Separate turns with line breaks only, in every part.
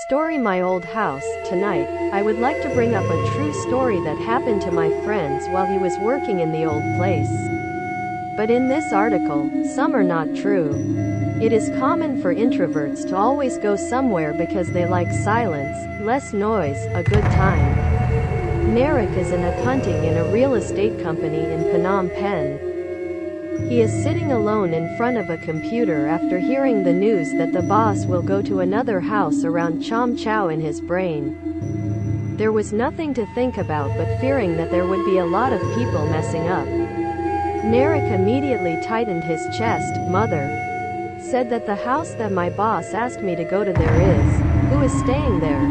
Story My Old House. Tonight, I would like to bring up a true story that happened to my friends while he was working in the old place. But in this article, some are not true. It is common for introverts to always go somewhere because they like silence, less noise, a good time. Narek is an accounting in a real estate company in Phnom Penh. He is sitting alone in front of a computer after hearing the news that the boss will go to another house around Chom Chow in his brain. There was nothing to think about but fearing that there would be a lot of people messing up. Narek immediately tightened his chest. Mother said that the house that my boss asked me to go to there is. Who is staying there?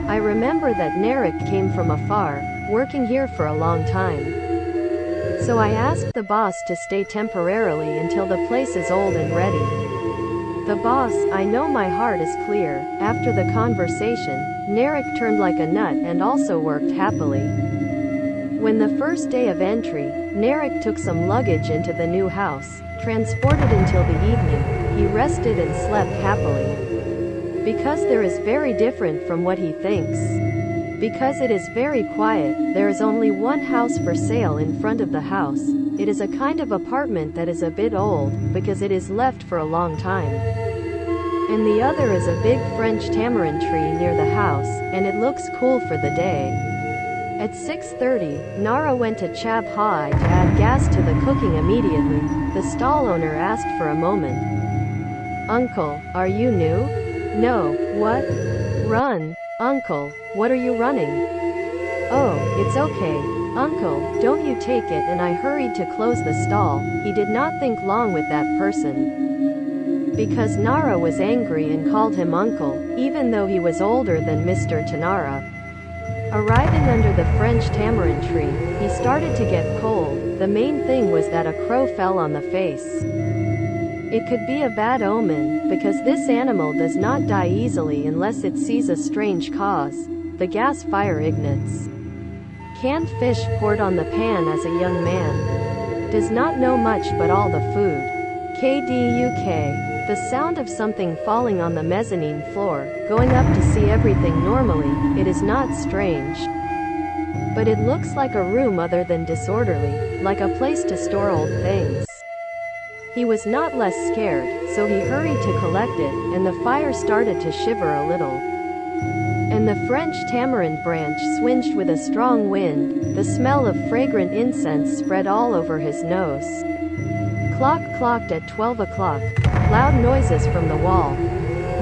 I remember that Narek came from afar, working here for a long time. So I asked the boss to stay temporarily until the place is old and ready. The boss, I know my heart is clear. After the conversation, Narek turned like a nut and also worked happily. When the first day of entry, Narek took some luggage into the new house, transported until the evening, he rested and slept happily. Because there is very different from what he thinks. Because it is very quiet, there is only one house for sale in front of the house. It is a kind of apartment that is a bit old, because it is left for a long time. And the other is a big French tamarind tree near the house, and it looks cool for the day. At 6:30, Nara went to Chab Hai to add gas to the cooking immediately. The stall owner asked for a moment. Uncle, are you new? No, what? Run. Uncle, what are you running? Oh, it's okay. Uncle, don't you take it, and I hurried to close the stall. He did not think long with that person. Because Nara was angry and called him uncle, even though he was older than Mr. Tanara. Arriving under the French tamarind tree, he started to get cold. The main thing was that a crow fell on the face. It could be a bad omen, because this animal does not die easily unless it sees a strange cause. The gas fire ignites. Canned fish poured on the pan as a young man. Does not know much but all the food. KDUK. The sound of something falling on the mezzanine floor, going up to see everything normally, it is not strange. But it looks like a room other than disorderly, like a place to store old things. He was not less scared, so he hurried to collect it, and the fire started to shiver a little. And the French tamarind branch swinged with a strong wind. The smell of fragrant incense spread all over his nose. Clock clocked at 12 o'clock. Loud noises from the wall,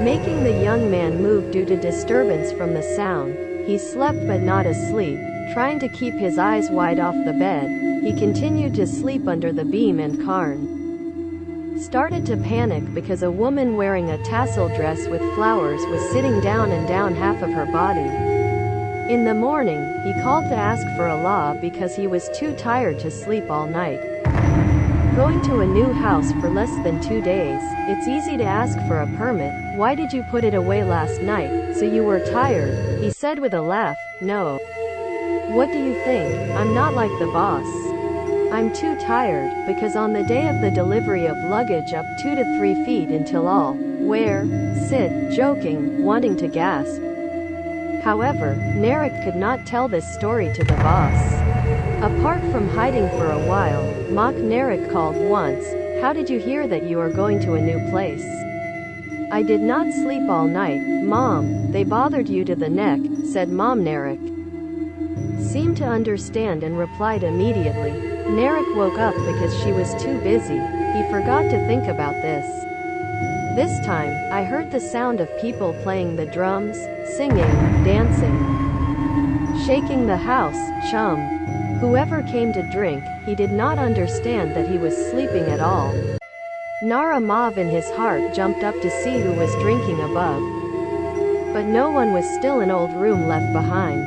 making the young man move due to disturbance from the sound. He slept but not asleep, trying to keep his eyes wide off the bed. He continued to sleep under the beam and Karn started to panic because a woman wearing a tassel dress with flowers was sitting down and down half of her body. In the morning, he called to ask for a law because he was too tired to sleep all night. Going to a new house for less than 2 days, it's easy to ask for a permit. Why did you put it away last night? So you were tired, he said with a laugh. No. What do you think? I'm not like the boss. I'm too tired, because on the day of the delivery of luggage up 2 to 3 feet until all, where, sit, joking, wanting to gasp. However, Narek could not tell this story to the boss. Apart from hiding for a while, Mock Narek called once. How did you hear that you are going to a new place? I did not sleep all night, Mom. They bothered you to the neck, said Mom. Narek seemed to understand and replied immediately. Narek woke up because she was too busy. He forgot to think about this. This time, I heard the sound of people playing the drums, singing, dancing, shaking the house, chum. Whoever came to drink, he did not understand that he was sleeping at all. Nara Mav in his heart jumped up to see who was drinking above. But no one was, still an old room left behind.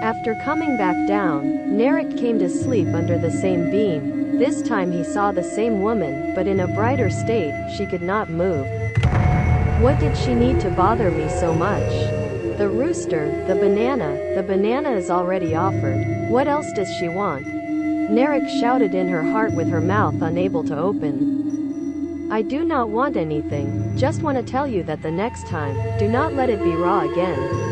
After coming back down, Narek came to sleep under the same beam. This time he saw the same woman, but in a brighter state. She could not move. What did she need to bother me so much? The rooster, the banana is already offered. What else does she want? Narek shouted in her heart with her mouth unable to open. I do not want anything, just want to tell you that the next time, do not let it be raw again.